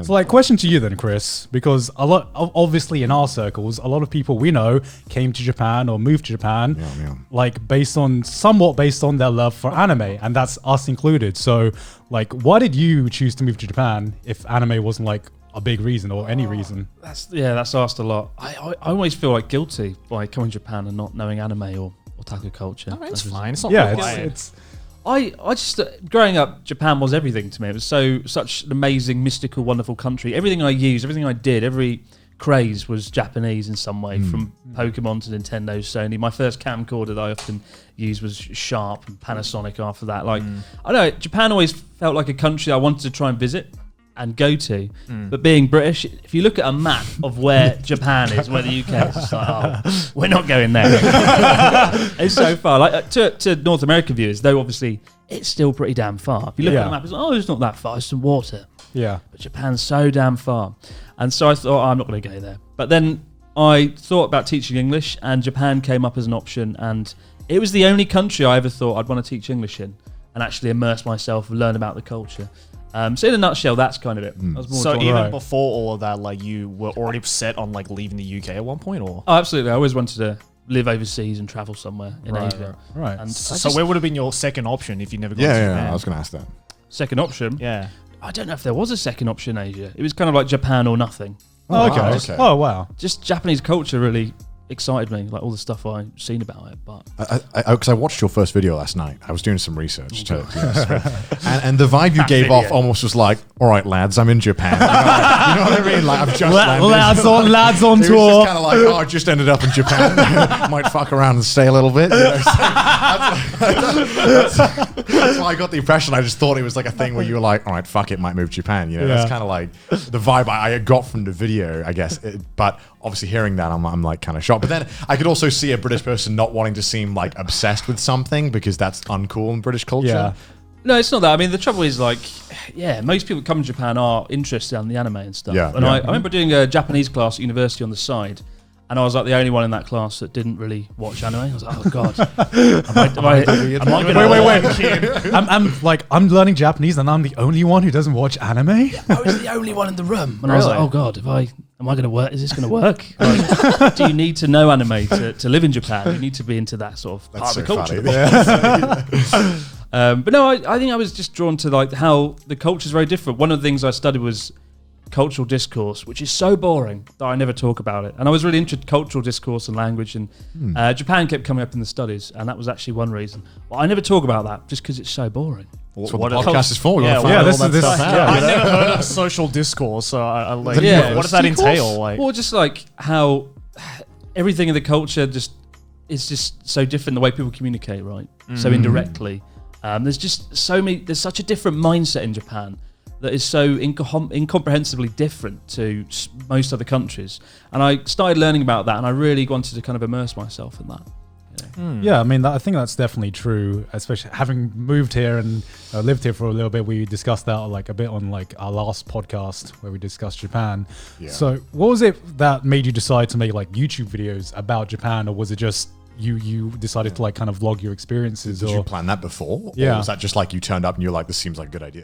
So, like, question to you then, Chris, because obviously in our circles, a lot of people we know came to Japan or moved to Japan, like somewhat based on their love for anime, and that's us included. So, like, why did you choose to move to Japan if anime wasn't like a big reason or any reason? That's asked a lot. I always feel like guilty by coming to Japan and not knowing anime or otaku culture. It's fine. It's not it's I just growing up, Japan was everything to me. It was such an amazing, mystical, wonderful country. Everything I used, everything I did, every craze was Japanese in some way, from Pokemon to Nintendo, Sony. My first camcorder that I often used was Sharp and Panasonic after that. Like, I don't know, Japan always felt like a country I wanted to try and visit and go to. But being British, if you look at a map of where Japan is, where the UK is, it's like, oh, we're not going there. It's so far. Like to North American viewers, though, obviously, it's still pretty damn far. If you look at the map, it's like, oh, it's not that far, it's some water. Yeah. But Japan's so damn far. And so I thought, I'm not going to go there. But then I thought about teaching English, and Japan came up as an option, and it was the only country I ever thought I'd want to teach English in and actually immerse myself and learn about the culture. So in a nutshell, that's kind of it. So even before all of that, like, you were already set on like leaving the UK at one point, or? Oh, absolutely. I always wanted to live overseas and travel somewhere in Asia. Right. And so where would have been your second option if you never got to Yeah, Japan? I was going to ask that. Second option? Yeah. I don't know if there was a second option in Asia. It was kind of like Japan or nothing. Oh, okay. Oh, wow. Just Japanese culture really excited me, like all the stuff I've seen about it. But because I watched your first video last night, I was doing some research and the vibe you gave off almost was like, all right, lads, I'm in Japan. You know what I mean? Like, I've just landed. Lads on it tour. was just kind of like, oh, I just ended up in Japan. Might fuck around and stay a little bit. You know? That's why I got the impression. I just thought it was like a thing where you were like, all right, fuck it, might move to Japan. You know, that's kind of like the vibe I got from the video, I guess. But obviously hearing that, I'm like kind of shocked. But then I could also see a British person not wanting to seem like obsessed with something because that's uncool in British culture. Yeah. no, it's not that. I mean, the trouble is, like, most people that come to Japan are interested in the anime and stuff. Yeah, and I remember doing a Japanese class at university on the side, and I was like the only one in that class that didn't really watch anime. I was like, oh god, am I wait. I'm learning Japanese, and I'm the only one who doesn't watch anime. Yeah, I was the only one in the room, and I was like, oh god, am I going to work? Is this going to work? Like, do you need to know anime to live in Japan? You need to be into that sort of part of the culture. But no, I think I was just drawn to like how the culture is very different. One of the things I studied was cultural discourse, which is so boring that I never talk about it. And I was really into cultural discourse and language, and Japan kept coming up in the studies, and that was actually one reason. But I never talk about that just because it's so boring. That's what the podcast is for. This is I never heard of social discourse, so I like, what does that entail? Like, or just like how everything in the culture is just so different, the way people communicate, right? So indirectly. There's such a different mindset in Japan that is so incomprehensibly different to most other countries. And I started learning about that, and I really wanted to kind of immerse myself in that. Yeah, I mean, I think that's definitely true, especially having moved here and lived here for a little bit. We discussed that like a bit on like our last podcast where we discussed Japan. Yeah. So what was it that made you decide to make like YouTube videos about Japan, or was it just you decided to like kind of vlog your experiences? Did you plan that before? Yeah. Or was that just like you turned up and you're like, this seems like a good idea?